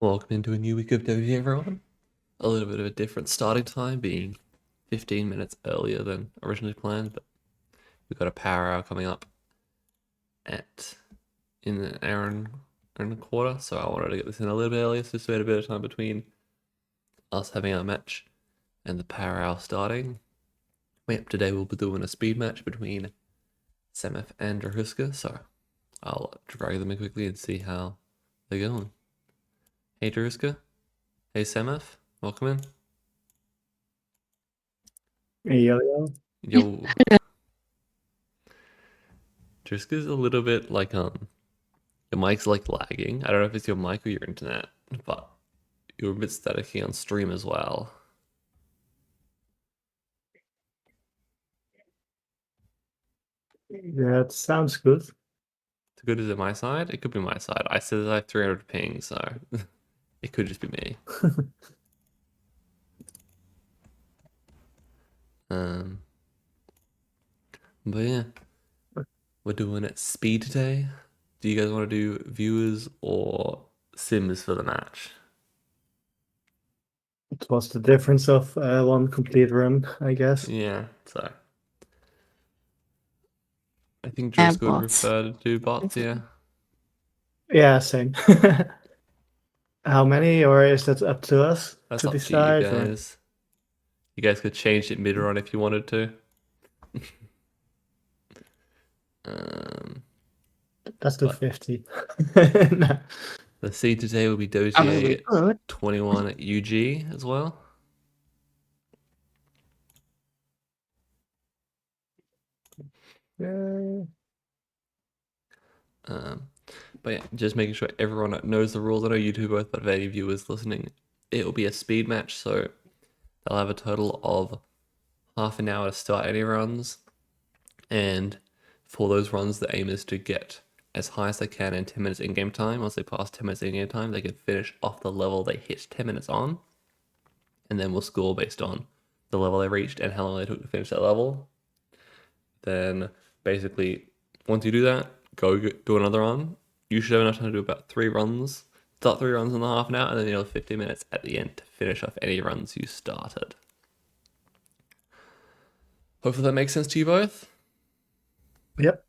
Welcome into a new week of WTA, everyone. A little bit of a different starting time, being 15 minutes earlier than originally planned, but we've got a power hour coming up in an hour and a quarter, so I wanted to get this in a little bit earlier, so we had a bit of time between us having our match and the power hour starting. Yep, today we'll be doing a speed match between Semaph and Drahuska, so I'll drag them in quickly and see how they're going. Hey Drahuska. Hey Semaph. Welcome in. Yo, yo. Yo. Drahuska's a little bit like your mic's like lagging. I don't know if it's your mic or your internet, but you're a bit staticky on stream as well. That sounds good. As good as it my side, it could be my side. I said I have 300 ping, so it could just be me. Um, but yeah, we're doing it speed today. Do you guys want to do viewers or sims for the match? It was the difference of one complete run, I guess. Yeah, so I think And Drahuska would bots. prefer to do bots, yeah. Yeah, same. How many, or is that up to us That's to up to you decide? Or guys. You guys could change it mid-run if you wanted to. Um, let's do but 50. No. the seed today will be I mean, we could. WTA21 at UG as well. Yeah. But yeah, just making sure everyone knows the rules. I know you two both, but for any viewers listening, it will be a speed match, so they'll have a total of half an hour to start any runs. And for those runs, the aim is to get as high as they can in 10 minutes in-game time. Once they pass 10 minutes in-game time, they can finish off the level they hit 10 minutes on. And then we'll score based on the level they reached and how long they took to finish that level. Then basically, once you do that, go do another run. You should have enough time to do about 3 runs. Start 3 runs in the half an hour, and then you have 15 minutes at the end to finish off any runs you started. Hopefully that makes sense to you both. Yep.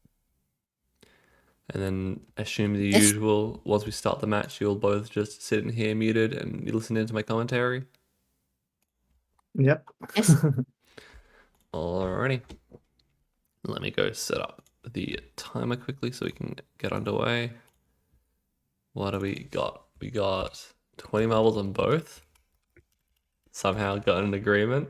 And then assume the Yes. usual, once we start the match, you'll both just sit in here muted and you listen into my commentary. Yep. Yes. Alrighty. Let me go set up the timer quickly so we can get underway. What do we got? We got 20 marbles on both. Somehow got an agreement.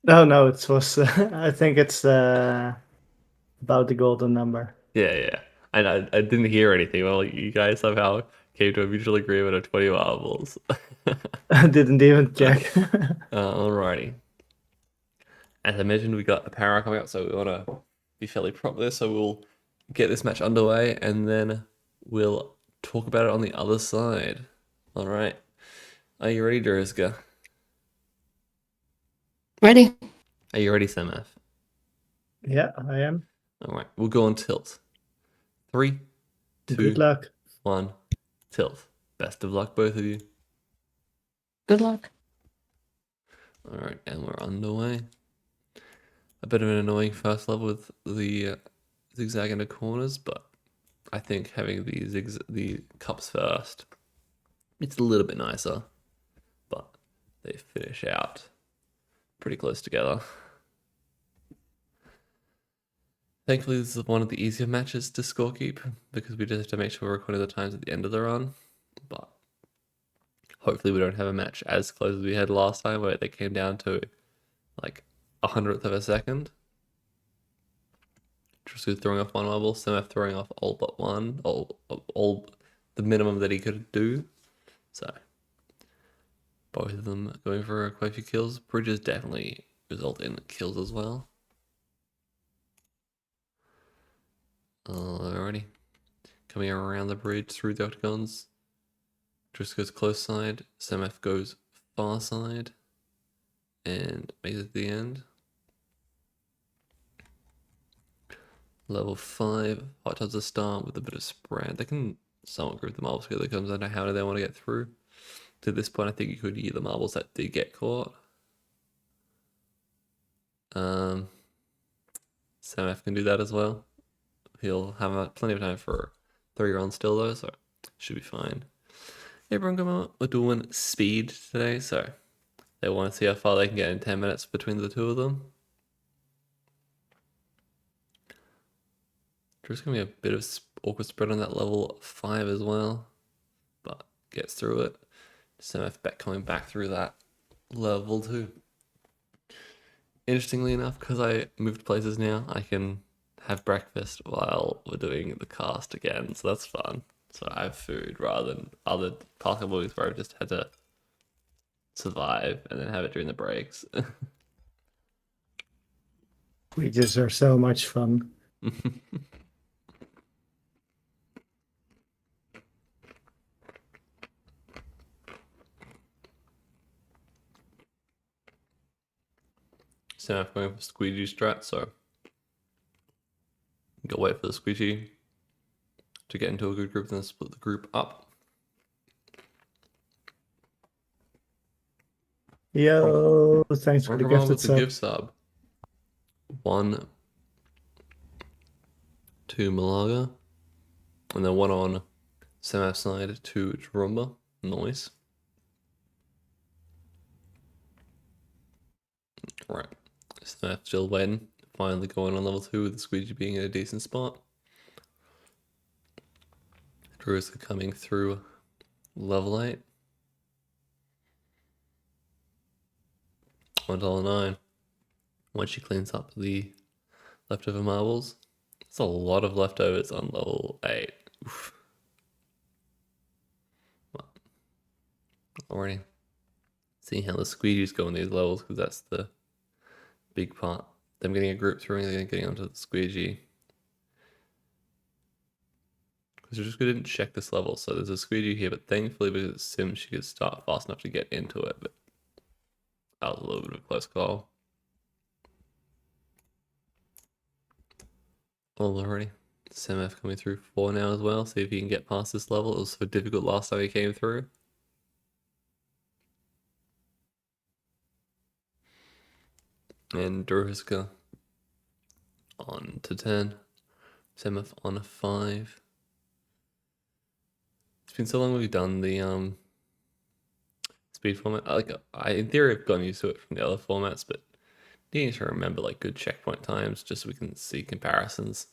No, it was. I think it's about the golden number. Yeah. And I didn't hear anything. Well, you guys somehow came to a mutual agreement of 20 marbles. I didn't even check. Alrighty. As I mentioned, we got a power coming up, so we want to be fairly prompt there. So we'll get this match underway, and then we'll talk about it on the other side. All right. Are you ready, Drahuska? Ready? Are you ready, Semaph? Yeah, I am. All right. We'll go on tilt. 3, 2, Good luck. 1, tilt. Best of luck, both of you. Good luck. All right, and we're underway. A bit of an annoying first level with the zigzag in the corners, but I think having the cups first, it's a little bit nicer, but they finish out pretty close together. Thankfully, this is one of the easier matches to scorekeep because we just have to make sure we're recording the times at the end of the run. But hopefully, we don't have a match as close as we had last time where they came down to like 100th of a second. Drahuska throwing off one marble, Semaph throwing off all but one, all the minimum that he could do. So both of them going for quite a few kills. Bridges definitely result in kills as well. Alrighty. Coming around the bridge through the octagons. Drahuska's close side, Semaph goes far side, and makes it to the end. Level 5, hot tubs a start with a bit of spread. They can somewhat group the marbles together. It comes down to how do they want to get through. To this point, I think you could use the marbles that did get caught. Semaph can do that as well. He'll have plenty of time for 3 runs still though, so should be fine. Hey everyone, come on. We're doing speed today, so they want to see how far they can get in 10 minutes between the two of them. There's going to be a bit of awkward spread on that level 5 as well, but gets through it. Semaph coming back through that level 2. Interestingly enough, because I moved places now, I can have breakfast while we're doing the cast again, so that's fun. So I have food rather than other past couple weeks where I've just had to survive and then have it during the breaks. Quizzes are so much fun. So I'm going for squeegee strat, so go wait for the squeegee to get into a good group, then split the group up. Yo, thanks for the Everyone gifted with the sub. gift sub. 1 to Malaga, and then 1 on Semaph side to Drumba. Nice. Right. Semaph still waiting. Finally going on level 2 with the squeegee being in a decent spot. Drahuska coming through level 8. $1.09. Once she cleans up the leftover marbles. It's a lot of leftovers on level 8. Oof. Well, already seeing how the squeegees go in these levels, because that's the big part. Them getting a group through and then getting onto the squeegee. Because Drahuska didn't check this level, so there's a squeegee here, but thankfully because it's sim, she could start fast enough to get into it, but that was a little bit of a close call. Alrighty. Semaph coming through 4 now as well. See if he can get past this level. It was so difficult last time he came through. And Drahuska on to 10. Semaph on a 5. It's been so long we've done the speed format. I in theory have gotten used to it from the other formats, but needing to remember like good checkpoint times just so we can see comparisons.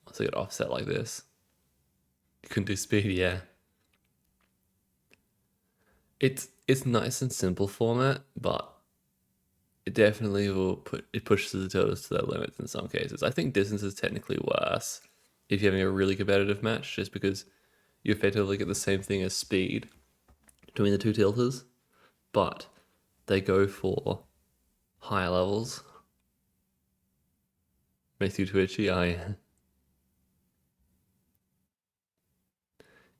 Once I get offset like this. You can do speed, yeah. It's nice and simple format, but it definitely pushes the totals to their limits in some cases. I think distance is technically worse if you're having a really competitive match, just because you effectively get the same thing as speed between the two tilters, but they go for higher levels. Makes you twitchy,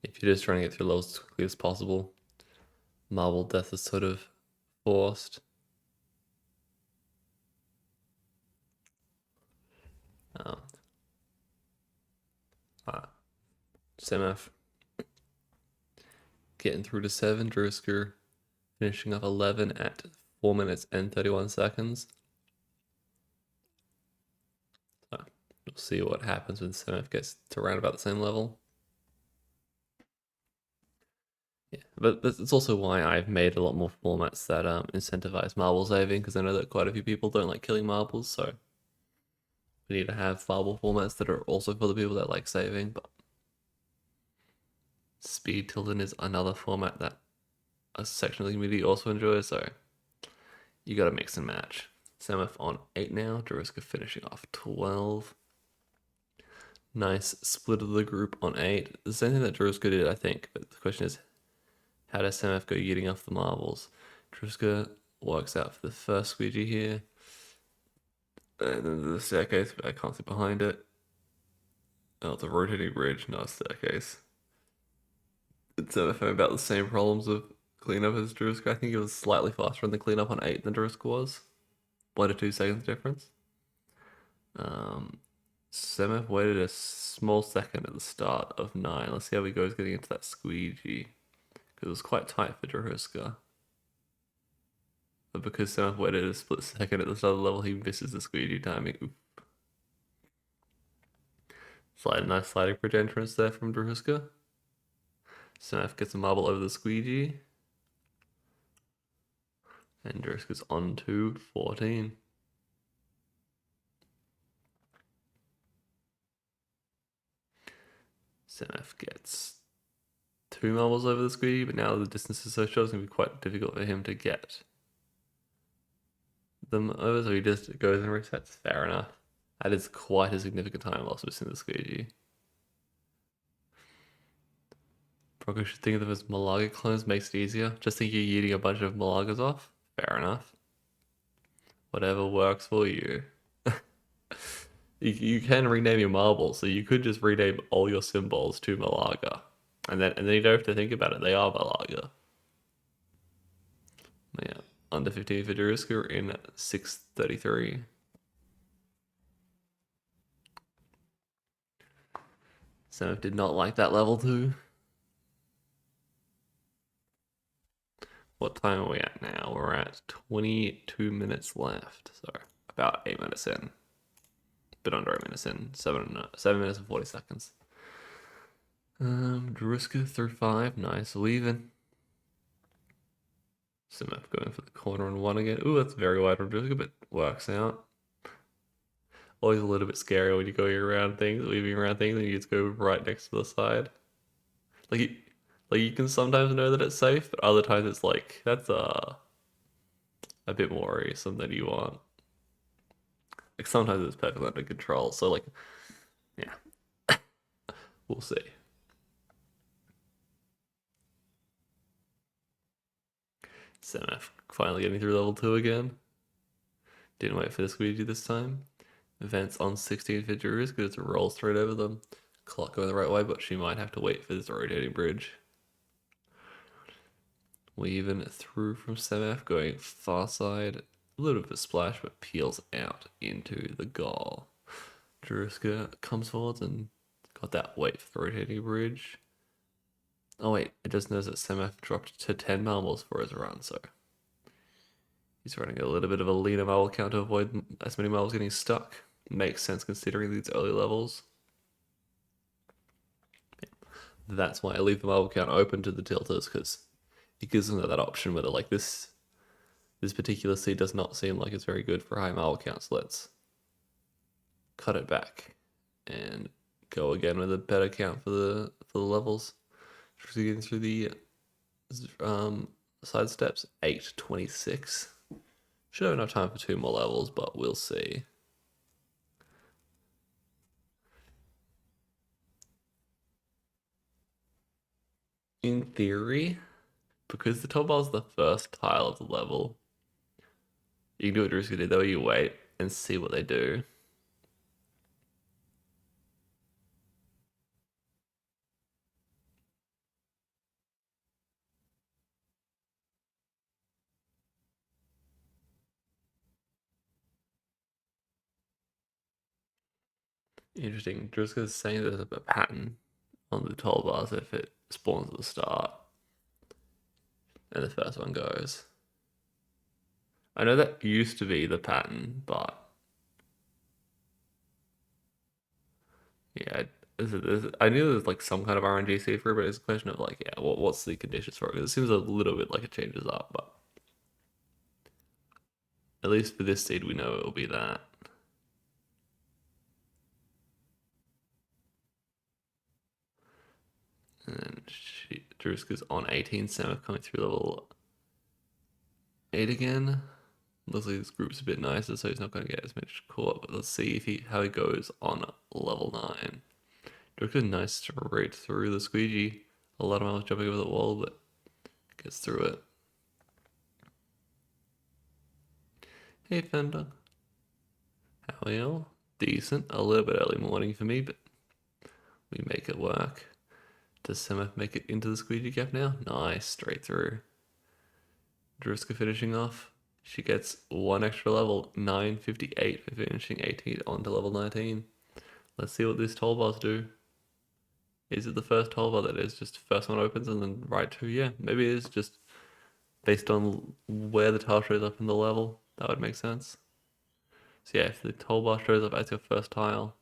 if you're just trying to get through levels as quickly as possible, marble death is sort of forced. Semaph getting through to 7. Drahuska finishing up 11 at 4 minutes and 31 seconds. So we'll see what happens when Semaph gets to around about the same level. Yeah, but it's also why I've made a lot more formats that incentivize marble saving, because I know that quite a few people don't like killing marbles, so we need to have marble formats that are also for the people that like saving. But speed tilting is another format that a section of the community also enjoys, so you gotta mix and match. Semaph on 8 now, Drahuska finishing off 12. Nice split of the group on 8. The same thing that Drahuska did, I think, but the question is, how does Semaph go getting off the marbles? Drahuska works out for the first squeegee here. And then the staircase, but I can't see behind it. Oh, it's a rotating bridge, not a staircase. It's having about the same problems of cleanup as Drahuska. I think it was slightly faster in the cleanup on 8 than Drahuska was. 1 to 2 seconds difference. Semaph waited a small second at the start of 9. Let's see how he goes getting into that squeegee. Because it was quite tight for Drahuska. But because Semaph waited a split second at the start of the level, he misses the squeegee timing. Oop. Nice sliding bridge entrance there from Drahuska. Semaph gets a marble over the squeegee. And Drahuska's on to 14. Semaph gets 2 marbles over the squeegee, but now the distance is so short, it's going to be quite difficult for him to get them over, so he just goes and resets. Fair enough. That is quite a significant time loss missing the squeegee. Bronco should think of them as Malaga clones, makes it easier. Just think you're eating a bunch of Malagas off. Fair enough. Whatever works for you. You can rename your marbles, so you could just rename all your symbols to Malaga. And then you don't have to think about it, they are Malaga. Yeah. Under 15 for Drahuska in 6:33. Semaph did not like that level 2. What time are we at now? We're at 22 minutes left. So about 8 minutes in. Bit under 8 minutes in. 7 minutes and 40 seconds. Drahuska through 5. Nice weaving. Semaph going for the corner on 1 again. Ooh, that's very wide from Drahuska, but works out. Always a little bit scary when you're going around things, weaving around things, and you just go right next to the side. Like you can sometimes know that it's safe, but other times it's like, that's a bit more worrisome than you want. Like sometimes it's perfectly under control, so like, yeah. We'll see. Semaph finally getting through level 2 again. Didn't wait for the squeegee this time. Events on 16 for Drahuska, just rolls straight over them. Clock going the right way, but she might have to wait for this rotating bridge. Weaving through from Semaph, going far side. A little bit of a splash, but peels out into the goal. Drahuska comes forwards and got that wait for the rotating bridge. Oh wait, I just noticed that Semaph dropped to 10 marbles for his run, so he's running a little bit of a leaner marble count to avoid as many marbles getting stuck. Makes sense considering these early levels. That's why I leave the marble count open to the tilters, because it gives them that option where they're like, this particular seed does not seem like it's very good for high marble counts. Let's cut it back and go again with a better count for the levels. Just getting through the side steps. 8:26. Should have enough time for 2 more levels, but we'll see. In theory, because the top bar is the first tile of the level, you can do what Drahuska did, though. You wait and see what they do. Interesting. Drahuska's saying there's a pattern on the toolbars if it spawns at the start. And the first one goes. I know that used to be the pattern, but yeah, I knew there was like some kind of RNG see-through, but it's a question of like, yeah, what's the conditions for it? Because it seems a little bit like it changes up, but at least for this seed, we know it will be that. And Drahuska's on 18, Semaph coming through level 8 again. Looks like this group's a bit nicer, so he's not going to get as much caught, but let's see how he goes on level 9. Drahuska nice straight through the squeegee. A lot of miles jumping over the wall, but gets through it. Hey Fender. How are you? Decent. A little bit early morning for me, but we make it work. Does Semaph make it into the squeegee gap now? Nice, straight through. Drahuska finishing off. She gets 1 extra level, 958 for finishing 18 onto level 19. Let's see what these toolbars do. Is it the first toolbar that is just first one opens and then right to? Yeah, maybe it is just based on where the tile shows up in the level. That would make sense. So yeah, if the toolbar shows up as your first tile,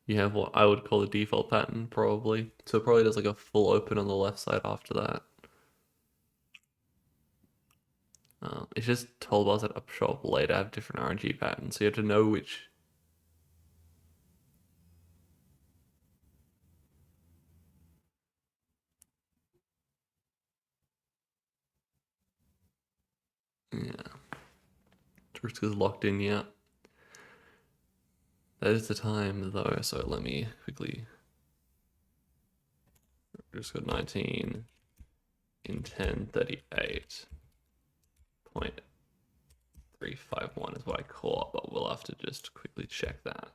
you have what I would call the default pattern, probably. So it probably does like a full open on the left side after that. It's just toolbars that show up later have different RNG patterns, so you have to know which. Yeah. Drahuska's locked in yet. That is the time though, so let me quickly. Drahuska 19 in 10:38.351 is what I caught, but we'll have to just quickly check that.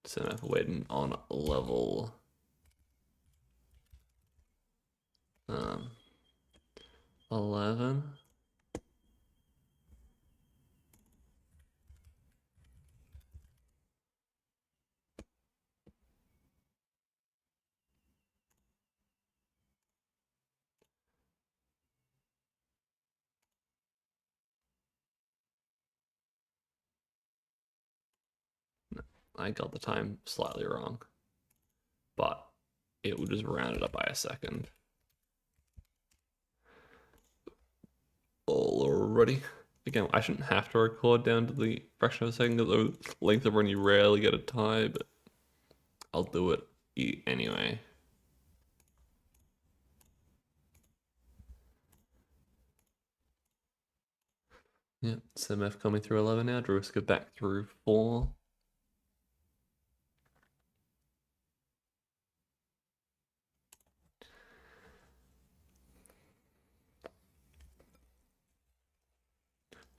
Semaph waiting on level 11. I got the time slightly wrong, but it will just round it up by a second. Alrighty. Again, I shouldn't have to record down to the fraction of a second because the length of run you rarely get a tie, but I'll do it anyway. Yeah, Semaph coming through 11 now. Drahuska back through 4.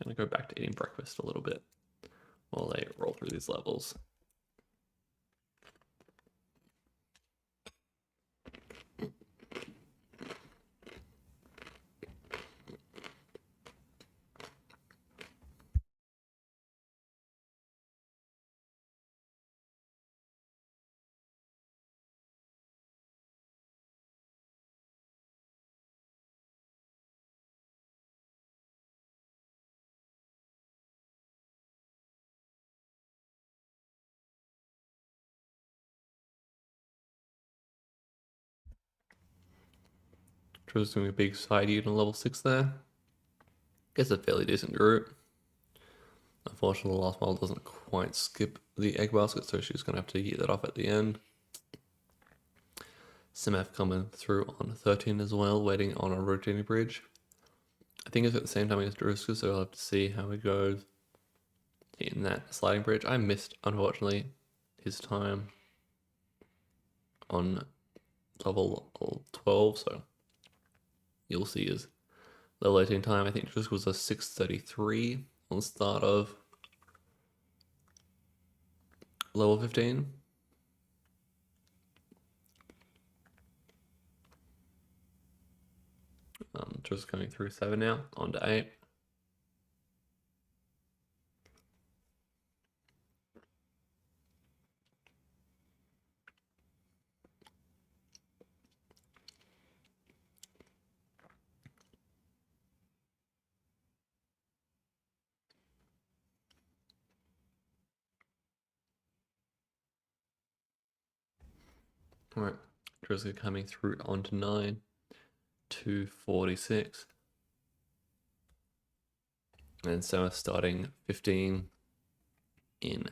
Gonna go back to eating breakfast a little bit while they roll through these levels. Drahuska's doing a big side eat on level 6 there. Gets a fairly decent group. Unfortunately, the last model doesn't quite skip the egg basket, so she's going to have to eat that off at the end. Semaph coming through on 13 as well, waiting on a rotating bridge. I think it's at the same time as Drahuska, so I'll have to see how it goes in that sliding bridge. I missed, unfortunately, his time on level 12, so you'll see his level 18 time. I think Drahuska was a 6:33 on the start of level 15. Just going through 7 now, on to 8. All right, Drahuska coming through onto 9, 2:46. And so starting 15 in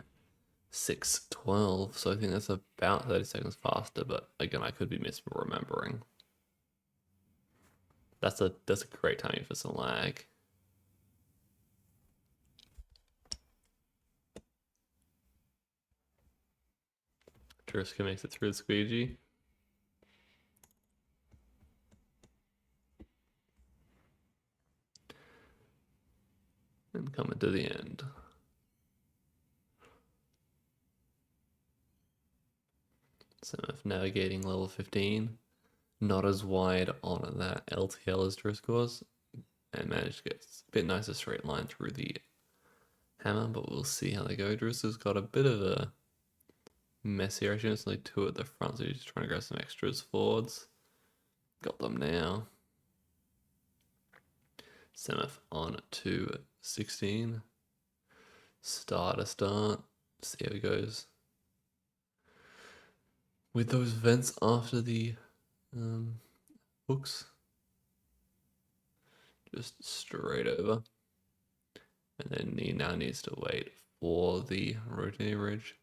6:12. So I think that's about 30 seconds faster, but again, I could be misremembering. That's a great timing for some lag. Drahuska makes it through the squeegee. And coming to the end. Semaph navigating level 15. Not as wide on that LTL as Drahuska was. and managed to get a bit nicer straight line through the hammer, but we'll see how they go. Drahuska's got a bit of a messy action. It's only 2 at the front, so he's just trying to grab some extras forwards. Got them now. Semaph on to 16. Start. See how he goes with those vents after the hooks. Just straight over. And then he now needs to wait for the rotating ridge.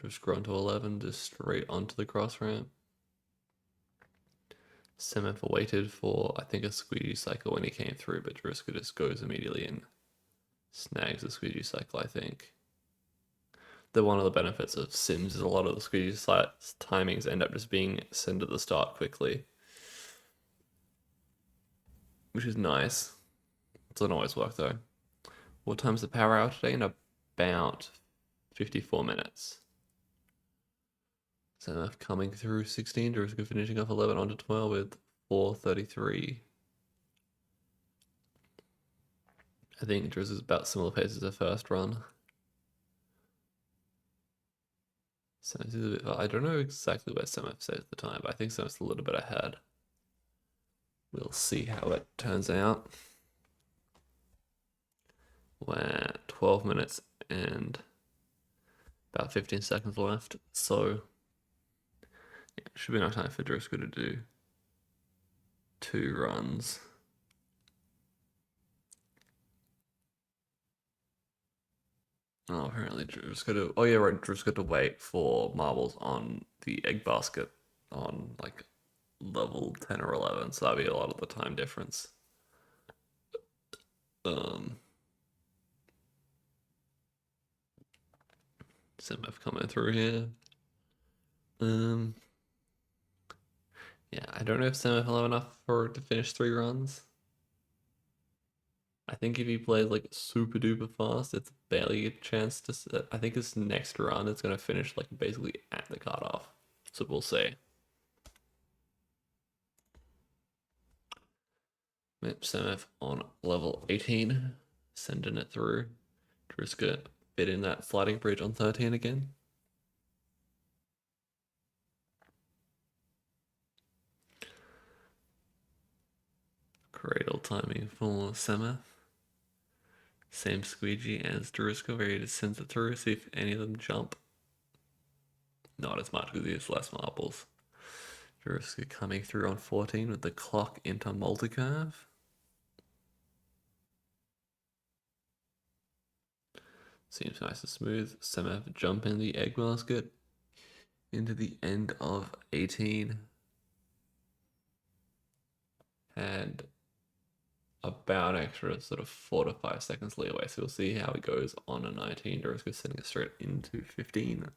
Just grow to 11, just straight onto the cross ramp. Semaph waited for, I think, a squeegee cycle when he came through, but Drahuska just goes immediately and snags the squeegee cycle, I think. One of the benefits of Sims is a lot of the squeegee timings end up just being sent at the start quickly, which is nice. It doesn't always work though. What time's the power hour today? In about 54 minutes. Semaph coming through 16, Drahuska finishing off 11 onto 12 with 4:33. I think Drahuska's about similar pace as the first run. Semaph's a bit, I don't know exactly where Semaph says the time, but I think Semaph's a little bit ahead. We'll see how it turns out. We're 12 minutes and about 15 seconds left, so it should be enough time for Drahuska to do 2 runs. Oh, apparently Drew's got to. Oh yeah, right. Drew's got to wait for marbles on the egg basket on like level 10 or 11, so that'd be a lot of the time difference. Semaph coming through here. Yeah, I don't know if Semaph will have enough to finish 3 runs. I think if he plays like super duper fast, it's barely a chance to set. I think his next run is gonna finish like basically at the cutoff. So we'll see. Semaph on level 18, sending it through. Drahuska bit in that sliding bridge on 13 again. Cradle timing for Semaph. Same squeegee as Drahuska, where he just sends it through, see if any of them jump. Not as much because he has less marbles. Drahuska coming through on 14 with the clock into multicurve. Seems nice and smooth. Semaph jump in the egg basket into the end of 18. And about an extra sort of 4 to 5 seconds leeway. So we'll see how it goes on a 19. Drahuska sending it straight into 15.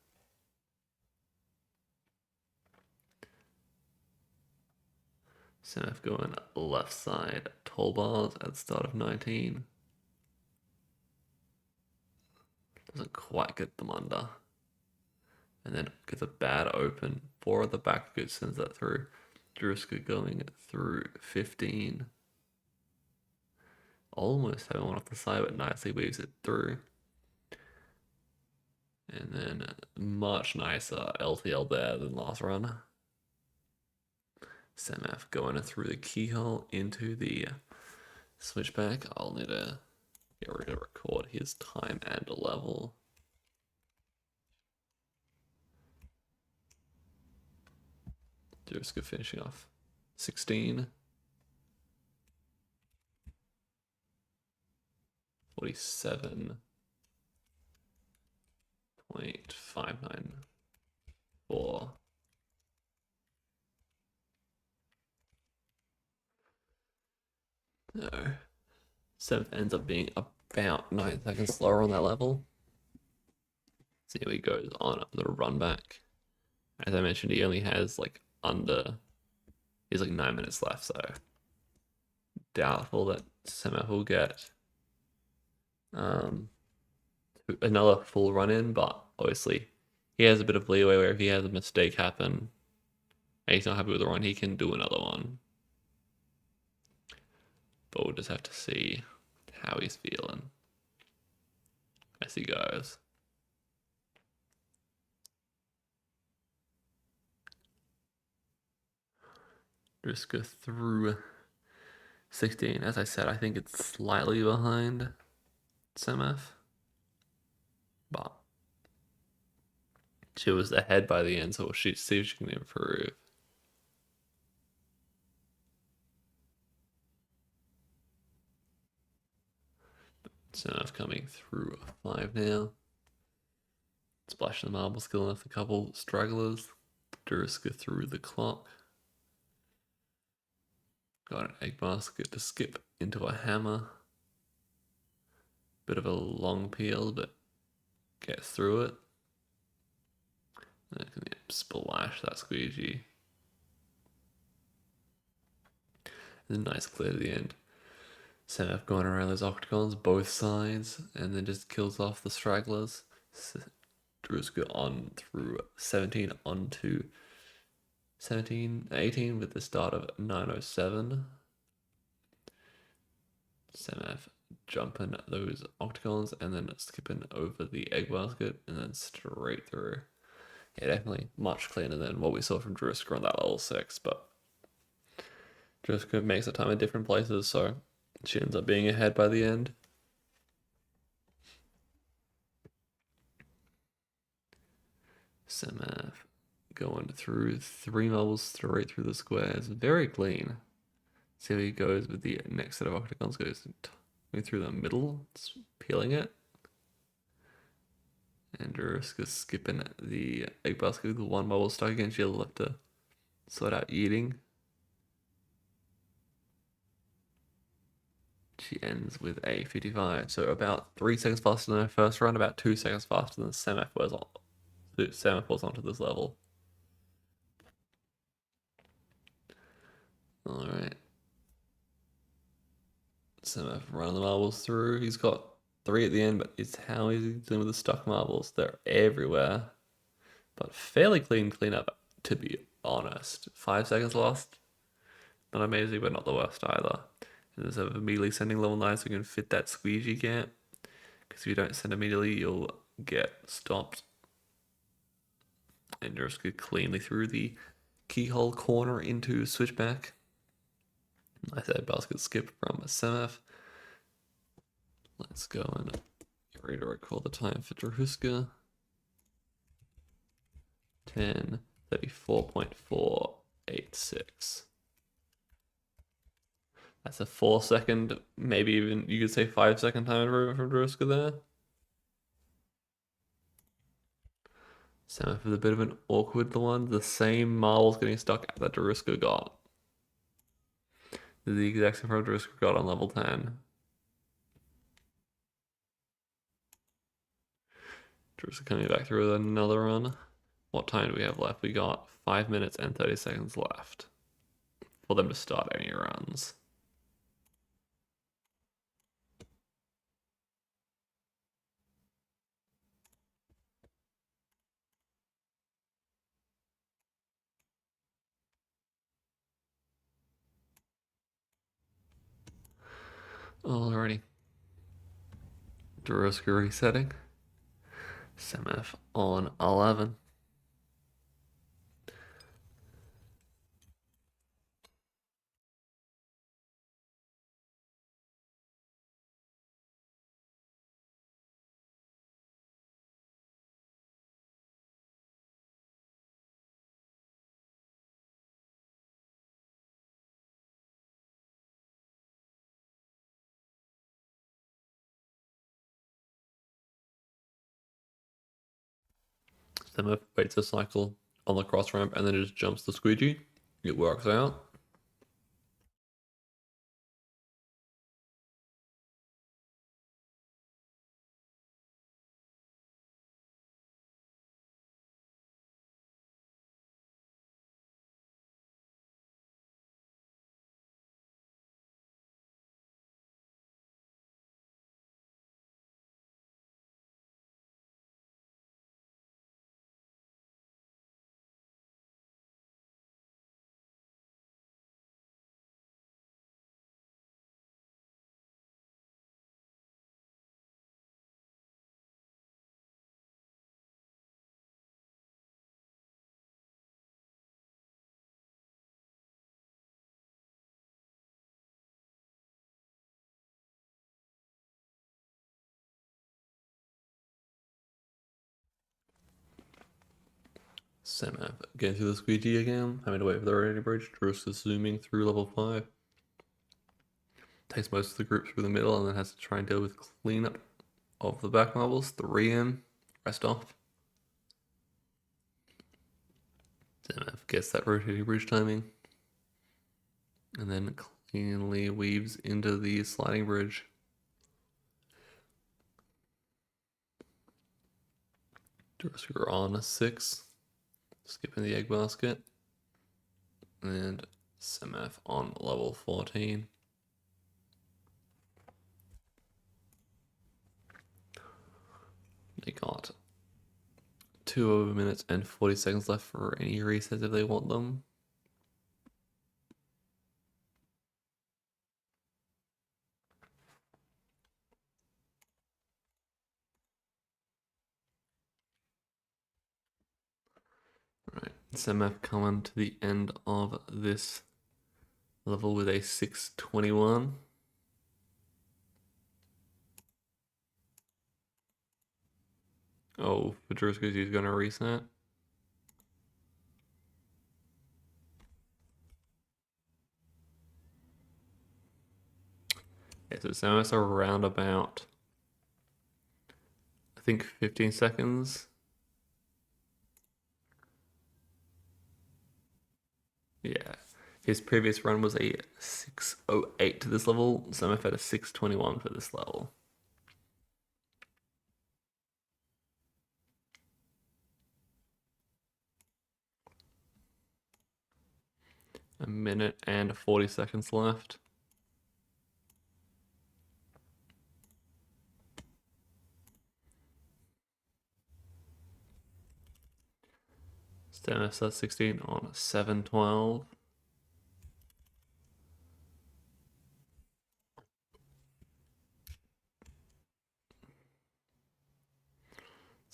Semaph going left side tall bars at the start of 19. Doesn't quite get them under. And then gets a bad open. 4 at the back, good sends that through. Drahuska going through 15. Almost having one off the side, but nicely weaves it through. And then much nicer LTL there than last run. Semaph going through the keyhole into the switchback. I'll need to get rid of record his time and level. Drahuska finishing off 16. 47.594. No. 7th ends up being about 9 seconds slower on that level. See how he goes on the run back. As I mentioned, he only has like he's like 9 minutes left, so doubtful that Semaph will get another full run in, but obviously he has a bit of leeway where if he has a mistake happen and he's not happy with the run, he can do another one. But but we'll just have to see how he's feeling as he goes. Drahuska through 16. As I said, I think it's slightly behind Semaph, but she was ahead by the end, so we'll see if she can improve. Semaph coming through 5 now. Splashing the marbles, killing off a couple stragglers. Drahuska through the clock. Got an egg basket to skip into a hammer. Bit of a long peel, but gets through it. And it can splash that squeegee. And a nice clear to the end. Semaph going around those octagons, both sides, and then just kills off the stragglers. Drahuska on through 17 onto 17, 18 with the start of 907. Semaph jumping those octagons and then skipping over the egg basket and then straight through. Yeah, definitely much cleaner than what we saw from Drahuska on that level 6, but Drahuska makes a time in different places, so she ends up being ahead by the end. Semaph going through 3 marbles straight through the squares. Very clean. See how he goes with the next set of octagons. Goes through the middle, peeling it. And Drahuska skipping the egg basket with 1 marble stuck again. She'll have to sort out eating. She ends with a 55. So about 3 seconds faster than her first run, about 2 seconds faster than Semaph was on. Semaph was onto this level. Alright. Semaph running the marbles through. He's got 3 at the end, but it's how he's dealing with the stuck marbles. They're everywhere. But fairly clean cleanup, to be honest. 5 seconds lost. Not amazing, but not the worst either. And there's immediately sending level 9 so we can fit that squeegee gap. Because if you don't send immediately, you'll get stopped. And Drahuska cleanly through the keyhole corner into switchback. Nice egg basket skip from Semaph. Let's go and get ready to recall the time for Drahuska. 10:34.486. That's a 4 second, maybe even you could say 5 second time improvement from Drahuska there. Semaph with a bit of an awkward one. The same marbles getting stuck that Drahuska got. The exact same problem Drahuska got on level 10. Drahuska coming back through with another run. What time do we have left? We got 5 minutes and 30 seconds left for them to start any runs. Alrighty. Drahuska resetting. Semaph on 11. Semaph waits a cycle on the cross ramp and then just jumps the squeegee. It works out. Semaph getting through the squeegee again, having to wait for the rotating bridge. Drahuska zooming through level 5. Takes most of the group through the middle and then has to try and deal with cleanup of the back marbles. 3 in, rest off. Semaph gets that rotating bridge timing. And then cleanly weaves into the sliding bridge. Drahuska on a 6. Skipping the egg basket. And Semaph on level 14. They got 2 minutes and 40 seconds left for any resets if they want them. Right, Semaph coming to the end of this level with a 621. Oh, Drahuska is going to reset. Yeah, so Semaph's around about, I think, 15 seconds. Yeah, his previous run was a 608 to this level. Semaph had a 621 for this level. A minute and 40 seconds left. Semaph's at 16 on 712.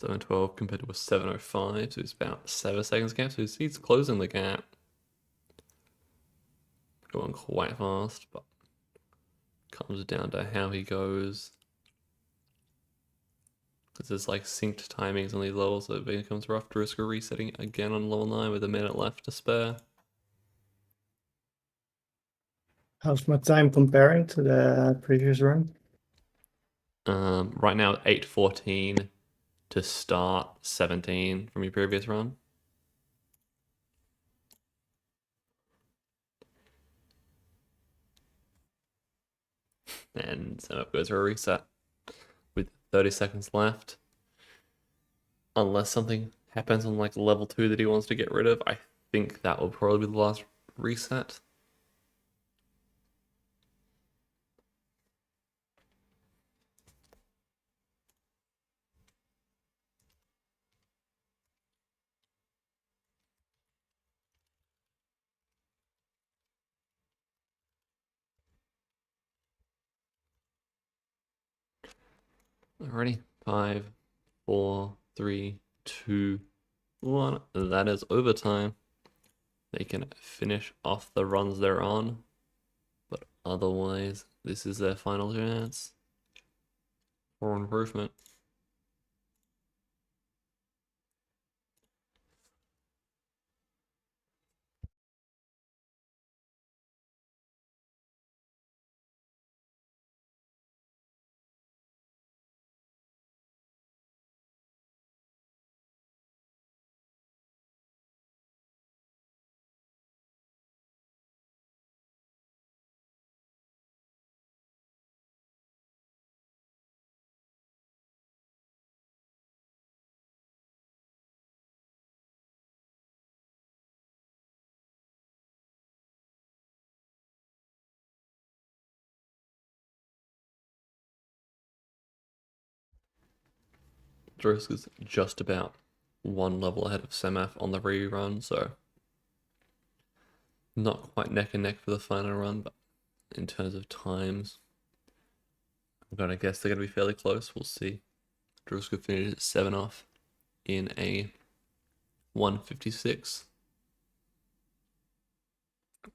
$7.12 compared to a 7.05, so it's about 7 seconds gap. So he's closing the gap. Going quite fast, but comes down to how he goes. This is like synced timings on these levels, so it becomes rough. Drahuska resetting again on level 9 with a minute left to spare. How's my time comparing to the previous run? Right now 8:14 to start 17 from your previous run. And Semaph goes for a reset with 30 seconds left. Unless something happens on like level 2 that he wants to get rid of, I think that will probably be the last reset. Alrighty, 5, 4, 3, 2, 1. That is overtime. They can finish off the runs they're on, but otherwise, this is their final chance for improvement. Drahuska's just about 1 level ahead of Semaph on the rerun, so not quite neck and neck for the final run, but in terms of times, I'm gonna guess they're gonna be fairly close. We'll see. Drahuska finishes 7 off in a 156.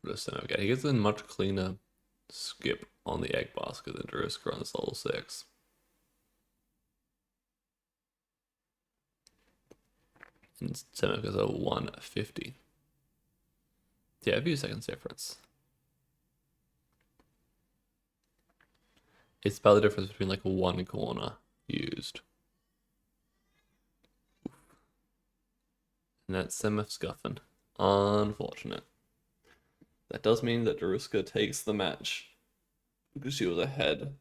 Okay, he gets a much cleaner skip on the egg basket than Drahuska on this level 6. And Semaph goes a 150. Yeah, a few seconds difference. It's about the difference between like one corner used. And that's Semaph scuffing. Unfortunate. That does mean that Drahuska takes the match because she was ahead.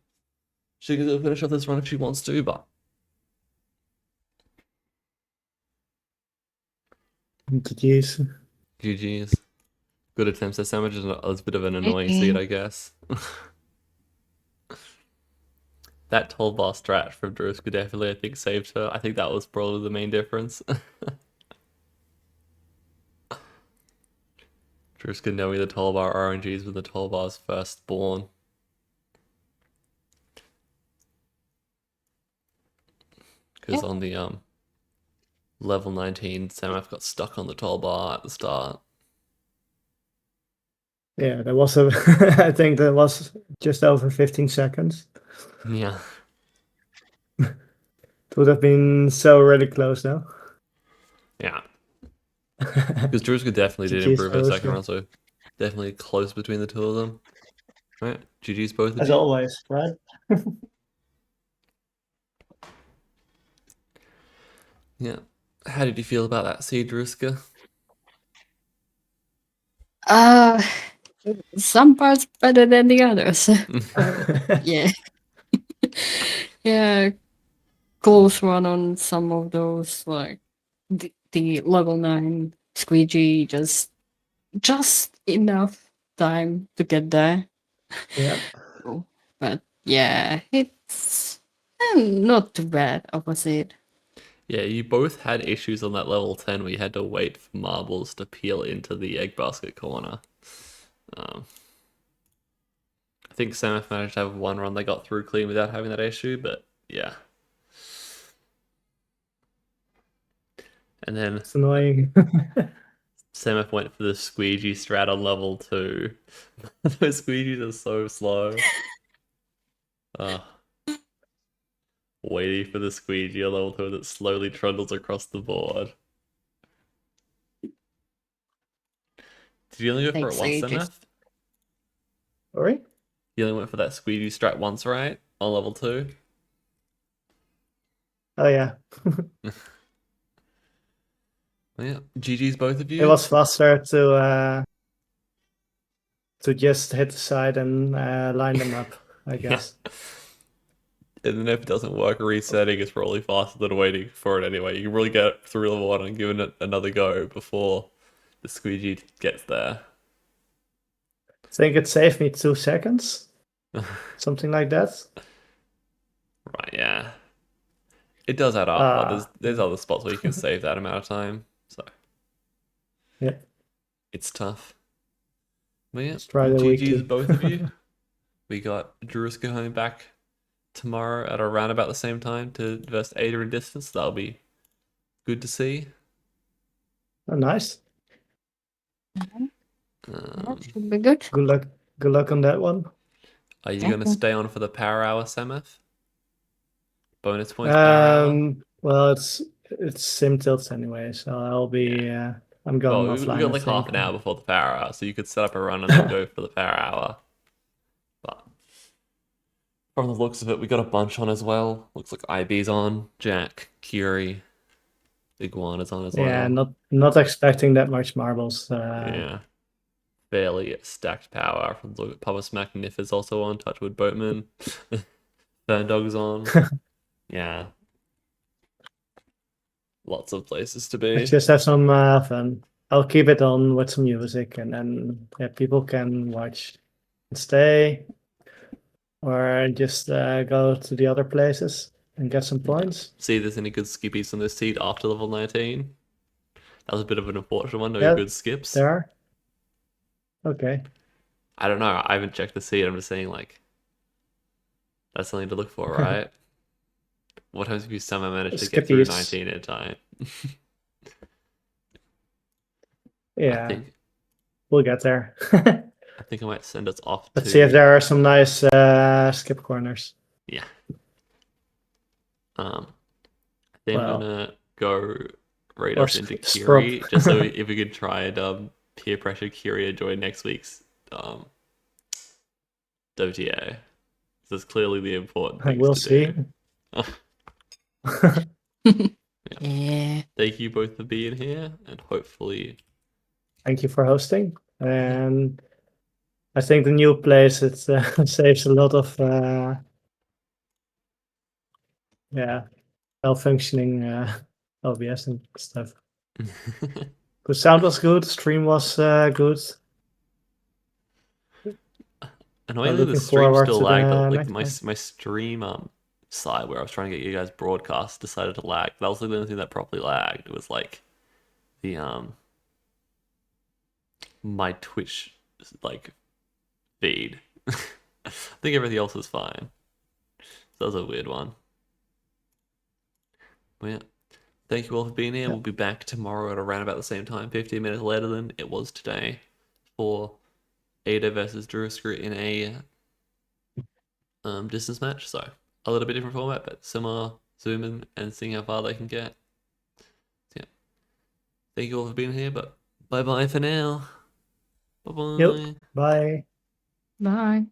She can still finish off this run if she wants to, but GG's. GG's. Good attempts at sandwich is a bit of an annoying seed, I guess. That 12 bar strat from Drahuska definitely, I think, saved her. I think that was probably the main difference. Drahuska knowing the 12 bar RNGs when the 12 bars first spawn. Because on the level 19, Semaph got stuck on the 12 bar at the start. Yeah, there was a. I think there was just over 15 seconds. Yeah. It would have been so really close though. Yeah. Because Drahuska definitely did GG's improve her second Drahuska. run, so definitely close between the two of them. Right? GG's both of As you. always, right? Yeah. How did you feel about that seed, Drahuska? Some parts better than the others. Yeah. Yeah. Close run on some of those, like the level 9 squeegee, just enough time to get there. Yeah. But yeah, it's not too bad, opposite. Yeah, you both had issues on that level 10 where you had to wait for marbles to peel into the egg basket corner. I think Semaph managed to have one run they got through clean without having that issue, but yeah. And then It's annoying. Semaph went for the squeegee strat on level 2. Those squeegees are so slow. Waiting for the squeegee on level 2 that slowly trundles across the board. Did you only go for it Thanks, once, ages. Semaph? Sorry? You only went for that squeegee strat once, right? On level 2? Oh yeah. Yeah. GG's both of you. It was faster to just hit the side and line them up, I guess. And then if it doesn't work, resetting is probably faster than waiting for it anyway. You can really get through level 1 and give it another go before the squeegee gets there. I think it saved me 2 seconds. Something like that. Right, yeah. It does add up, but there's yeah. other spots where you can save that amount of time. So Yeah. it's tough. But yeah, Let's try the GG's weekly. both of you. We got Drahuska coming back tomorrow at around about the same time to versus Ada in distance. That'll be good to see. Oh, nice. That should be good. Good luck. Good luck on that one. Are you Thank going to you. stay on for the power hour, Semaph? Bonus points power hour? Well, it's sim tilts anyway, so I'll be I'm going Well, offline. we got I like think. half an hour before the power hour, so you could set up a run and then go for the power hour. But from the looks of it, we got a bunch on as well. Looks like IB's on, Jack, Curie, Iguana's on as Yeah, well. not expecting that much marbles. Yeah. Fairly stacked power. From the look at Papa Smack, Niff is also on, Touchwood Boatman. Burn Dog's on. Yeah. Lots of places to be. Let's just have some fun. I'll keep it on with some music, and then people can watch and stay, or just go to the other places and get some points. See if there's any good skippies on this seat after level 19. That was a bit of an unfortunate one. No Yeah, good skips. There are. Okay. I don't know. I haven't checked the seat. I'm just saying, like, that's something to look for, right? What times have you somehow managed to get through Skippies. 19 at a time? Yeah, I think we'll get there. I think I might send us off Let's to. see if there are some nice skip corners. Yeah. I think I'm gonna go raid Or us into scrub. Kiri, just so if we could try and peer pressure Kiri to join next week's WTA. This is clearly the important things We'll to see. do. Yeah. Thank you both for being here, and hopefully, Thank you for hosting. And I think the new place, it saves a lot of malfunctioning OBS and stuff. The sound was good, stream was good. annoyingly, the looking stream forward still to lagged. the Like next my stream side where I was trying to get you guys broadcast decided to lag. That was like the only thing that properly lagged. It was like the my Twitch like feed. I think everything else is fine. So that was a weird one. But yeah. Thank you all for being here. Yeah. We'll be back tomorrow at around about the same time, 15 minutes later than it was today, for Ada versus Drahuska in a distance match. So a little bit different format, but similar, zoom in and seeing how far they can get. So, yeah. Thank you all for being here, but bye bye for now. Bye bye. Yep. Bye. Bye.